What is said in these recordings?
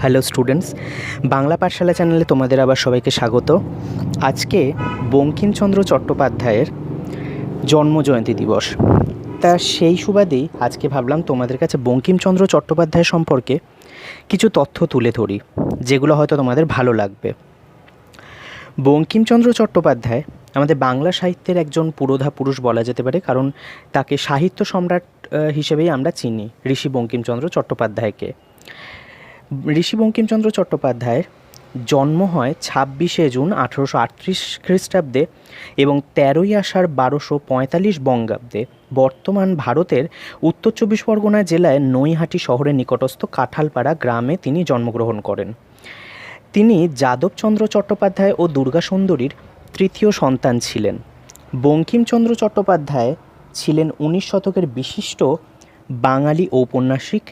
Hello students, Bangla পাঠশালা চ্যানেলে তোমাদের আবার সবাইকে স্বাগত। আজকে বঙ্কিমচন্দ্র চট্টোপাধ্যায়ের জন্মজয়ন্তী দিবস। তা সেই সুবাদেই আজকে ভাবলাম তোমাদের কাছে বঙ্কিমচন্দ্র চট্টোপাধ্যায় সম্পর্কে কিছু তথ্য তুলে ধরি, যেগুলো হয়তো তোমাদের ভালো লাগবে। বঙ্কিমচন্দ্র চট্টোপাধ্যায় আমাদের বাংলা সাহিত্যের একজন পুরোধা পুরুষ বলা যেতে পারে, কারণ তাকে সাহিত্য সম্রাট হিসেবেই আমরা চিনি, ঋষি বঙ্কিমচন্দ্র চট্টোপাধ্যায়কে। ঋষি বঙ্কিমচন্দ্র চট্টোপাধ্যায়ের জন্ম হয় 26শে জুন 1838 খ্রিস্টাব্দে এবং 13ই আষাঢ় 1245 বঙ্গাব্দে বর্তমান ভারতের উত্তর চব্বিশ পরগনা জেলায় নৈহাটি শহরের নিকটস্থ কাঁঠালপাড়া গ্রামে তিনি জন্মগ্রহণ করেন। তিনি যাদবচন্দ্র চট্টোপাধ্যায় ও দুর্গা সুন্দরীর তৃতীয় সন্তান ছিলেন। বঙ্কিমচন্দ্র চট্টোপাধ্যায় ছিলেন 19 শতকের বিশিষ্ট বাঙালি ঔপন্যাসিক।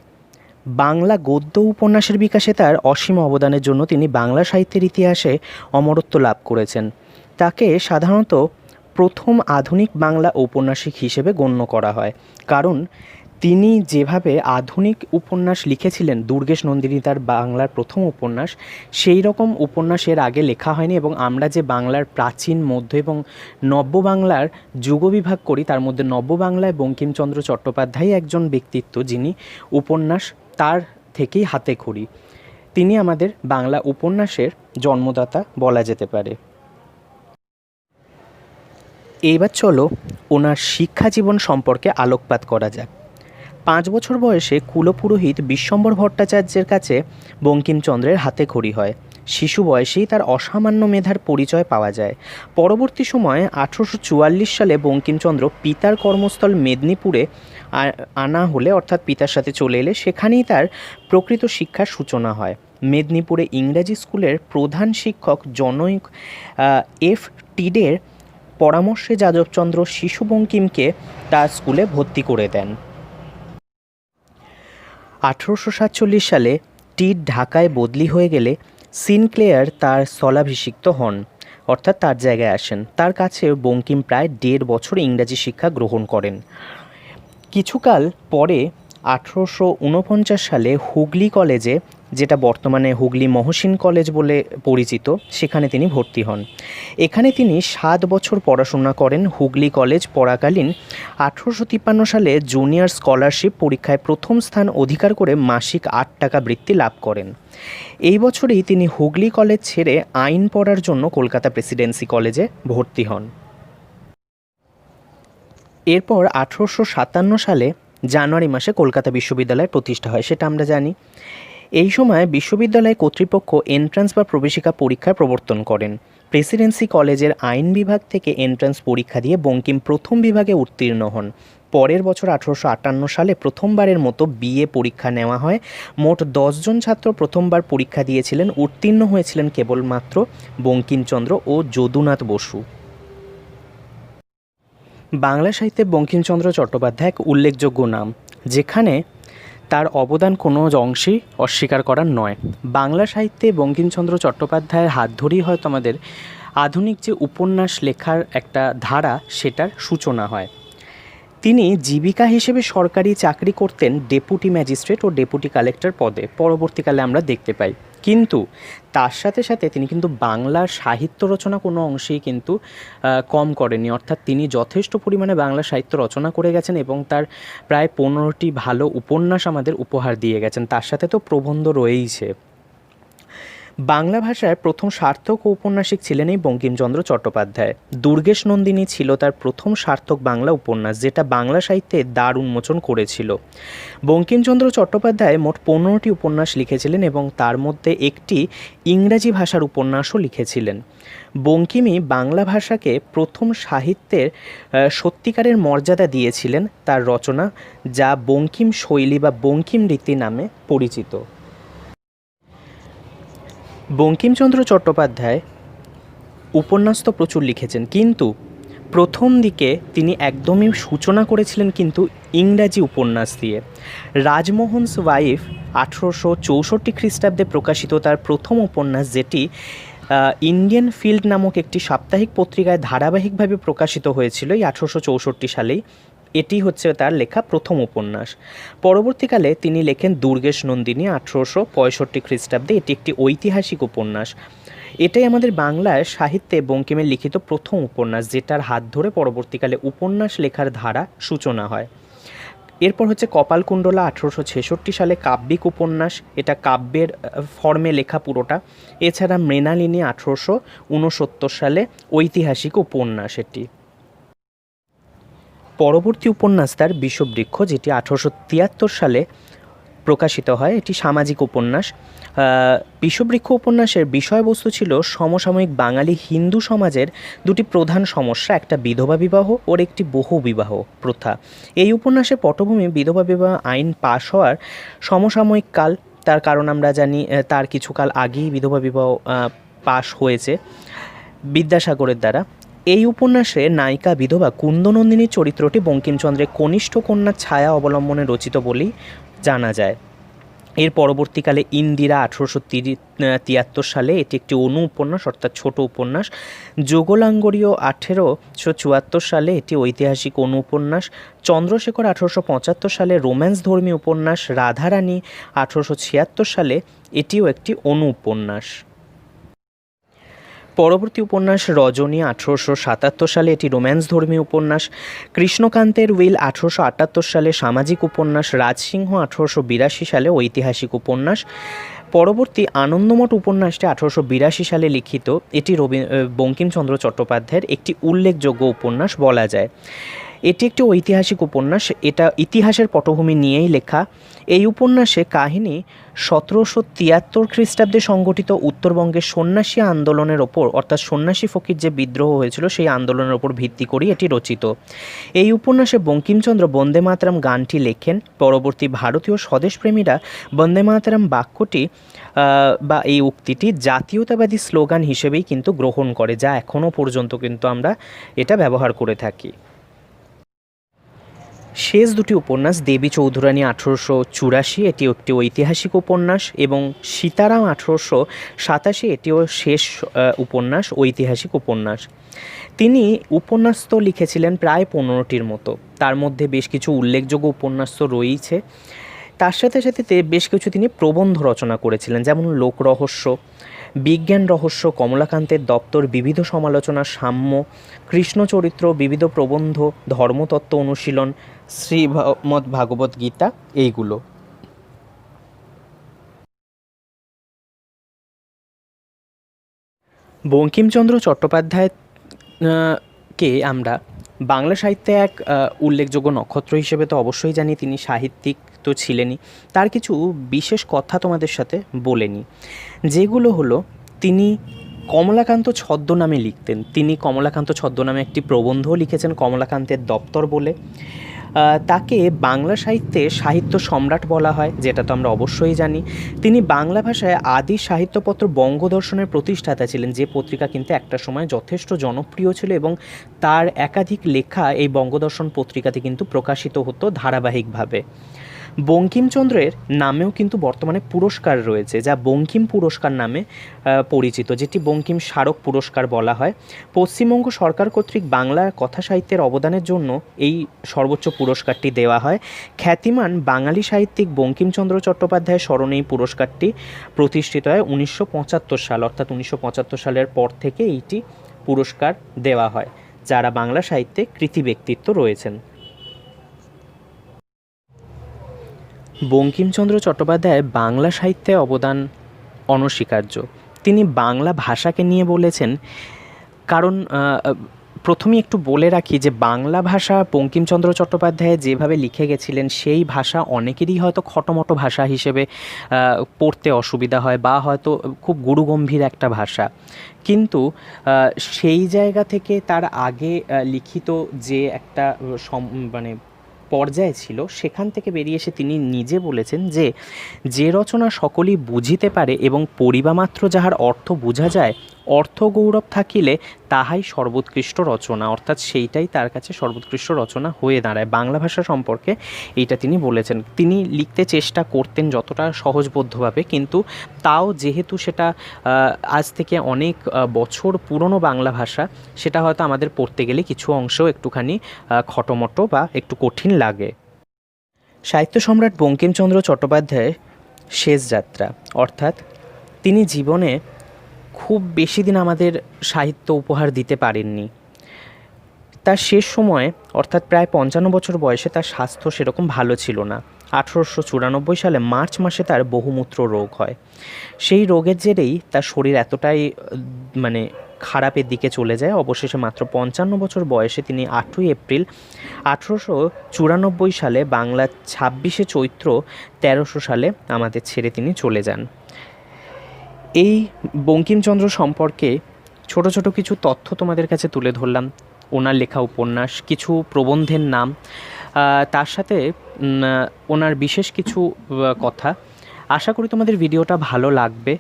বাংলা গদ্য উপন্যাসের বিকাশে তার অসীম অবদানের জন্য তিনি বাংলা সাহিত্যের ইতিহাসে অমরত্ব লাভ করেছেন। তাকে সাধারণত প্রথম আধুনিক বাংলা ঔপন্যাসিক হিসেবে গণ্য করা হয়, কারণ তিনি যেভাবে আধুনিক উপন্যাস লিখেছিলেন, দুর্গেশ নন্দিনী তার বাংলার প্রথম উপন্যাস, সেই রকম উপন্যাস এর আগে লেখা হয়নি। এবং আমরা যে বাংলার প্রাচীন, মধ্য এবং নব্য বাংলার যুগবিভাগ করি, তার মধ্যে নব্য বাংলায় বঙ্কিমচন্দ্র চট্টোপাধ্যায় একজন ব্যক্তিত্ব, যিনি উপন্যাস তার থেকেই হাতে খড়ি। তিনি আমাদের বাংলা উপন্যাসের জন্মদাতা বলা যেতে পারে। এইবার চলো ওনার শিক্ষা জীবন সম্পর্কে আলোকপাত করা যাক। 5 বছর বয়সে কুলপুরোহিত বিশ্বম্বর ভট্টাচার্যের কাছে বঙ্কিমচন্দ্রের হাতে খড়ি হয়। শিশু বয়সেই তার অসামান্য মেধার পরিচয় পাওয়া যায়। পরবর্তী সময়ে 1844 সালে বঙ্কিমচন্দ্র পিতার কর্মস্থল মেদিনীপুরে আনা হলে, অর্থাৎ পিতার সাথে চলে এলে, সেখানেই তার প্রকৃত শিক্ষার সূচনা হয়। মেদিনীপুরে ইংরাজি স্কুলের প্রধান শিক্ষক জনৈক এফ টিডের পরামর্শে যাদবচন্দ্র শিশু বঙ্কিমকে তার স্কুলে ভর্তি করে দেন। 1847 সালে টিড ঢাকায় বদলি হয়ে গেলে সিনক্লেয়ার তার স্থলাভিষিক্ত হন, অর্থাৎ তার জায়গায় আসেন। তার কাছে বঙ্কিম প্রায় 1.5 বছর ইংরাজি শিক্ষা গ্রহণ করেন। কিছুকাল পরে 1849 সালে হুগলি কলেজে, যেটা বর্তমানে হুগলি মহসিন কলেজ বলে পরিচিত, সেখানে তিনি ভর্তি হন। এখানে তিনি 7 বছর পড়াশোনা করেন। হুগলি কলেজ পড়াকালীন 1853 সালে জুনিয়র স্কলারশিপ পরীক্ষায় প্রথম স্থান অধিকার করে মাসিক 8 টাকা বৃত্তি লাভ করেন। এই বছরেই তিনি হুগলি কলেজ ছেড়ে আইন পড়ার জন্য কলকাতা প্রেসিডেন্সি কলেজে ভর্তি হন। এরপর 1857 সালে জানুয়ারি মাসে কলকাতা বিশ্ববিদ্যালয় প্রতিষ্ঠা হয়, সেটা আমরা জানি। এই সময় বিশ্ববিদ্যালয় কর্তৃপক্ষ এন্ট্রান্স বা প্রবেশিকা পরীক্ষার প্রবর্তন করেন। প্রেসিডেন্সি কলেজের আইন বিভাগ থেকে এন্ট্রান্স পরীক্ষা দিয়ে বঙ্কিম প্রথম বিভাগে উত্তীর্ণ হন। পরের বছর 1858 সালে প্রথমবারের মতো বিএ পরীক্ষা নেওয়া হয়। মোট 10 জন ছাত্র প্রথমবার পরীক্ষা দিয়েছিলেন। উত্তীর্ণ হয়েছিলেন কেবলমাত্র বঙ্কিমচন্দ্র ও যদুনাথ বসু। বাংলা সাহিত্যে বঙ্কিমচন্দ্র চট্টোপাধ্যায় এক উল্লেখযোগ্য নাম, যেখানে তার অবদান কোনো অংশেই অস্বীকার করার নয়। বাংলা সাহিত্যে বঙ্কিমচন্দ্র চট্টোপাধ্যায়ের হাত ধরেই হয়তো আমাদের আধুনিক যে উপন্যাস লেখার একটা ধারা, সেটার সূচনা হয়। তিনি জীবিকা হিসেবে সরকারি চাকরি করতেন ডেপুটি ম্যাজিস্ট্রেট ও ডেপুটি কালেক্টর পদে, পরবর্তীকালে আমরা দেখতে পাই। কিন্তু তার সাথে সাথে তিনি কিন্তু বাংলা সাহিত্য রচনা কোনো অংশেই কিন্তু কম করেনি, অর্থাৎ তিনি যথেষ্ট পরিমাণে বাংলা সাহিত্য রচনা করে গেছেন এবং তার প্রায় 15টি ভালো উপন্যাস আমাদের উপহার দিয়ে গেছেন। তার সাথে তো প্রবন্ধ রয়েইছে। বাংলা ভাষায় প্রথম সার্থক ঔপন্যাসিক ছিলেন এই বঙ্কিমচন্দ্র চট্টোপাধ্যায়। দুর্গেশ নন্দিনী ছিল তার প্রথম সার্থক বাংলা উপন্যাস, যেটা বাংলা সাহিত্যে দ্বার উন্মোচন করেছিল। বঙ্কিমচন্দ্র চট্টোপাধ্যায় মোট 15টি উপন্যাস লিখেছিলেন এবং তার মধ্যে একটি ইংরাজি ভাষার উপন্যাসও লিখেছিলেন। বঙ্কিমই বাংলা ভাষাকে প্রথম সাহিত্যের সত্যিকারের মর্যাদা দিয়েছিলেন তার রচনা, যা বঙ্কিম শৈলী বা বঙ্কিম রীতি নামে পরিচিত। বঙ্কিমচন্দ্র চট্টোপাধ্যায় উপন্যাস তো প্রচুর লিখেছেন, কিন্তু প্রথম দিকে তিনি একদমই সূচনা করেছিলেন কিন্তু ইংরাজি উপন্যাস দিয়ে। রাজমোহনস ওয়াইফ 1864 খ্রিস্টাব্দে প্রকাশিত তার প্রথম উপন্যাস, যেটি ইন্ডিয়ান ফিল্ড নামক একটি সাপ্তাহিক পত্রিকায় ধারাবাহিকভাবে প্রকাশিত হয়েছিল এই 1864 সালেই, এটি হচ্ছে তার লেখা প্রথম উপন্যাস। পরবর্তীকালে তিনি লেখেন দুর্গেশ নন্দিনী 1865 খ্রিস্টাব্দে। এটি একটি ঐতিহাসিক উপন্যাস। এটাই আমাদের বাংলায় সাহিত্যে বঙ্কিমের লিখিত প্রথম উপন্যাস, যেটার হাত ধরে পরবর্তীকালে উপন্যাস লেখার ধারা সূচনা হয়। এরপর হচ্ছে কপালকুণ্ডলা 1866 সালে, কাব্যিক উপন্যাস, এটা কাব্যের ফর্মে লেখা পুরোটা। এছাড়া মৃণালিনী 1869 সালে, ঐতিহাসিক উপন্যাস এটি। পরবর্তী উপন্যাস তার বিষবৃক্ষ, যেটি 1873 সালে প্রকাশিত হয়। এটি সামাজিক উপন্যাস। বিষবৃক্ষ উপন্যাসের বিষয়বস্তু ছিল সমসাময়িক বাঙালি হিন্দু সমাজের দুটি প্রধান সমস্যা, একটা বিধবা বিবাহ ওর একটি বহু বিবাহ প্রথা। এই উপন্যাসের পটভূমি বিধবা বিবাহ আইন পাশ হওয়ার সমসাময়িক কাল। তার কারণ আমরা জানি তার কিছুকাল আগেই বিধবা বিবাহ পাশ হয়েছে বিদ্যাসাগরের দ্বারা। এই উপন্যাসে নায়িকা বিধবা কুন্দনন্দিনীর চরিত্রটি বঙ্কিমচন্দ্রের কনিষ্ঠ কন্যার ছায়া অবলম্বনে রচিত বলেই জানা যায়। এর পরবর্তীকালে ইন্দিরা 1873 সালে, এটি একটি অনু উপন্যাস অর্থাৎ ছোট উপন্যাস। যোগলাঙ্গরীয় 1874 সালে, এটি ঐতিহাসিক অনু উপন্যাস। চন্দ্রশেখর 1875 সালে, রোম্যান্স ধর্মী উপন্যাস। রাধারানী 1876 সালে, এটিও একটি অনু উপন্যাস। পরবর্তী উপন্যাস রজনী 1877 সালে, এটি রোম্যান্স ধর্মী উপন্যাস। কৃষ্ণকান্তের উইল 1878 সালে, সামাজিক উপন্যাস। রাজসিংহ 1882 সালে, ঐতিহাসিক উপন্যাস। পরবর্তী আনন্দমঠ উপন্যাসটি 1882 সালে লিখিত। এটি বঙ্কিমচন্দ্র চট্টোপাধ্যায়ের একটি উল্লেখযোগ্য উপন্যাস বলা যায়। এটি একটি ঐতিহাসিক উপন্যাস, এটা ইতিহাসের পটভূমি নিয়েই লেখা। এই উপন্যাসে কাহিনী 1773 খ্রিস্টাব্দে সংগঠিত উত্তরবঙ্গের সন্ন্যাসী আন্দোলনের ওপর, অর্থাৎ সন্ন্যাসী ফকির যে বিদ্রোহ হয়েছিল সেই আন্দোলনের ওপর ভিত্তি করে এটি রচিত। এই উপন্যাসে বঙ্কিমচন্দ্র বন্দে মাতরম গানটি লেখেন। পরবর্তী ভারতীয় স্বদেশপ্রেমীরা বন্দে মাতরম বাক্যটি বা এই উক্তিটি জাতীয়তাবাদী স্লোগান হিসেবেই কিন্তু গ্রহণ করে, যা এখনও পর্যন্ত কিন্তু আমরা এটা ব্যবহার করে থাকি। শেষ দুটি উপন্যাস দেবী চৌধুরানী 1884, এটিও একটি ঐতিহাসিক উপন্যাস, এবং সীতারাম 1887, এটিও শেষ উপন্যাস, ঐতিহাসিক উপন্যাস। তিনি উপন্যাস তো লিখেছিলেন প্রায় 15টির মতো, তার মধ্যে বেশ কিছু উল্লেখযোগ্য উপন্যাস তো রয়েছে। তার সাথে সাথে বেশ কিছু তিনি প্রবন্ধ রচনা করেছিলেন, যেমন লোকরহস্য, বিজ্ঞান রহস্য, কমলাকান্তের দপ্তর, বিবিধ সমালোচনা, সাম্য, কৃষ্ণচরিত্র, বিবিধ প্রবন্ধ, ধর্মতত্ত্ব অনুশীলন, শ্রীমদ্ ভাগবত গীতা, এইগুলো। বঙ্কিমচন্দ্র চট্টোপাধ্যায় কে আমরা বাংলা সাহিত্যে এক উল্লেখযোগ্য নক্ষত্র হিসেবে তো অবশ্যই জানি। তিনি সাহিত্যিক তো ছিলেনই, তার কিছু বিশেষ কথা তোমাদের সাথে বলে নিই, যেগুলো হলো তিনি কমলাকান্ত ছদ্মনামে লিখতেন। তিনি কমলাকান্ত ছদ্মনামে একটি প্রবন্ধও লিখেছেন, কমলাকান্তের দপ্তর বলে। তাকে বাংলা সাহিত্যে সাহিত্য সম্রাট বলা হয়, যেটা তো আমরা অবশ্যই জানি। তিনি বাংলা ভাষায় আদি সাহিত্যপত্র বঙ্গদর্শনের প্রতিষ্ঠাতা ছিলেন, যে পত্রিকা কিন্তু একটা সময় যথেষ্ট জনপ্রিয় ছিল, এবং তার একাধিক লেখা এই বঙ্গদর্শন পত্রিকাতে কিন্তু প্রকাশিত হতো ধারাবাহিকভাবে। বঙ্কিমচন্দ্রের নামেও কিন্তু বর্তমানে পুরস্কার রয়েছে, যা বঙ্কিম পুরস্কার নামে পরিচিত, যেটি বঙ্কিম স্মারক পুরস্কার বলা হয়। পশ্চিমবঙ্গ সরকার কর্তৃক বাংলা কথা সাহিত্যের অবদানের জন্য এই সর্বোচ্চ পুরস্কারটি দেওয়া হয়। খ্যাতিমান বাঙালি সাহিত্যিক বঙ্কিমচন্দ্র চট্টোপাধ্যায়ের স্মরণে এই পুরস্কারটি প্রতিষ্ঠিত হয় 1975 সাল, অর্থাৎ 1975 সালের পর থেকে এইটি পুরস্কার দেওয়া হয় যারা বাংলা সাহিত্যে কৃতি ব্যক্তিত্ব রয়েছেন। বঙ্কিমচন্দ্র চট্টোপাধ্যায়ের বাংলা সাহিত্যে অবদান অনস্বীকার্য। তিনি বাংলা ভাষাকে নিয়ে বলেছেন, কারণ প্রথমেই একটু বলে রাখি যে বাংলা ভাষা বঙ্কিমচন্দ্র চট্টোপাধ্যায় যেভাবে লিখে গেছিলেন, সেই ভাষা অনেকেরই হয়তো খটোমটো ভাষা হিসেবে পড়তে অসুবিধা হয়, বা হয়তো খুব গুরুগম্ভীর একটা ভাষা। কিন্তু সেই জায়গা থেকে তার আগে লিখিত যে একটা মানে পর্যায়ে ছিল সেখান থেকে বেরিয়ে এসে তিনি নিজে বলেছেন যে যে রচনা সকলেই বুঝিতে পারে এবং পড়িবামাত্র যাহার অর্থ বোঝা যায়, অর্থ গৌরব থাকিলে তাহাই সর্বোৎকৃষ্ট রচনা, অর্থাৎ সেইটাই তার কাছে সর্বোৎকৃষ্ট রচনা হয়ে দাঁড়ায়। বাংলা ভাষা সম্পর্কে এইটা তিনি বলেছেন। তিনি লিখতে চেষ্টা করতেন যতটা সহজবোধ্যভাবে, কিন্তু তাও যেহেতু সেটা আজ থেকে অনেক বছর পুরনো বাংলা ভাষা, সেটা হয়তো আমাদের পড়তে গেলে কিছু অংশেও একটুখানি খটোমটো বা একটু কঠিন লাগে। সাহিত্য সম্রাট বঙ্কিমচন্দ্র চট্টোপাধ্যায়ের শেষ যাত্রা, অর্থাৎ তিনি জীবনে খুব বেশি দিন আমাদের সাহিত্য উপহার দিতে পারেননি। তার শেষ সময়ে অর্থাৎ প্রায় 55 বছর বয়সে তার স্বাস্থ্য সেরকম ভালো ছিল না। 1894 সালে মার্চ মাসে তার বহুমূত্র রোগ হয়। সেই রোগের জেরেই তার শরীর এতটাই মানে খারাপের দিকে চলে যায়, অবশেষে মাত্র 55 বছর বয়সে তিনি 8ই এপ্রিল 1894 সালে বাংলা 26শে চৈত্র 1300 সালে আমাদের ছেড়ে তিনি চলে যান। এই বঙ্কিমচন্দ্র সম্পর্কে ছোট ছোট কিছু তথ্য তোমাদের কাছে তুলে ধরলাম, ওনার লেখা উপন্যাস, কিছু প্রবন্ধের নাম, তার সাথে ওনার বিশেষ কিছু কথা। আশা করি তোমাদের ভিডিওটা ভালো লাগবে।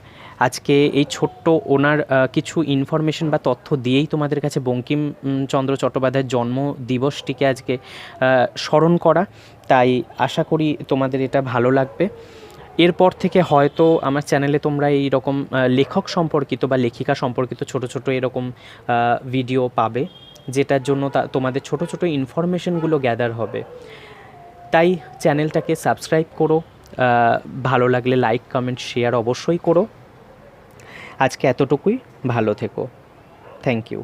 আজকে এই ছোট্ট ওনার কিছু ইনফরমেশন বা তথ্য দিয়েই তোমাদের কাছে বঙ্কিমচন্দ্র চট্টোপাধ্যায়ের জন্ম দিবসটিকে আজকে স্মরণ করা, তাই আশা করি তোমাদের এটা ভালো লাগবে। এরপর থেকে হয়তো আমার চ্যানেলে তোমরা এই রকম লেখক সম্পর্কিত বা লেখিকা সম্পর্কিত ছোট ছোট এরকম ভিডিও পাবে, যেটার জন্য তোমাদের ছোট ছোট ইনফরমেশনগুলো গ্যাদার হবে। তাই চ্যানেলটাকে সাবস্ক্রাইব করো, ভালো লাগলে লাইক কমেন্ট শেয়ার অবশ্যই করো। আজকে এতটুকুই, ভালো থেকো, থ্যাংক ইউ।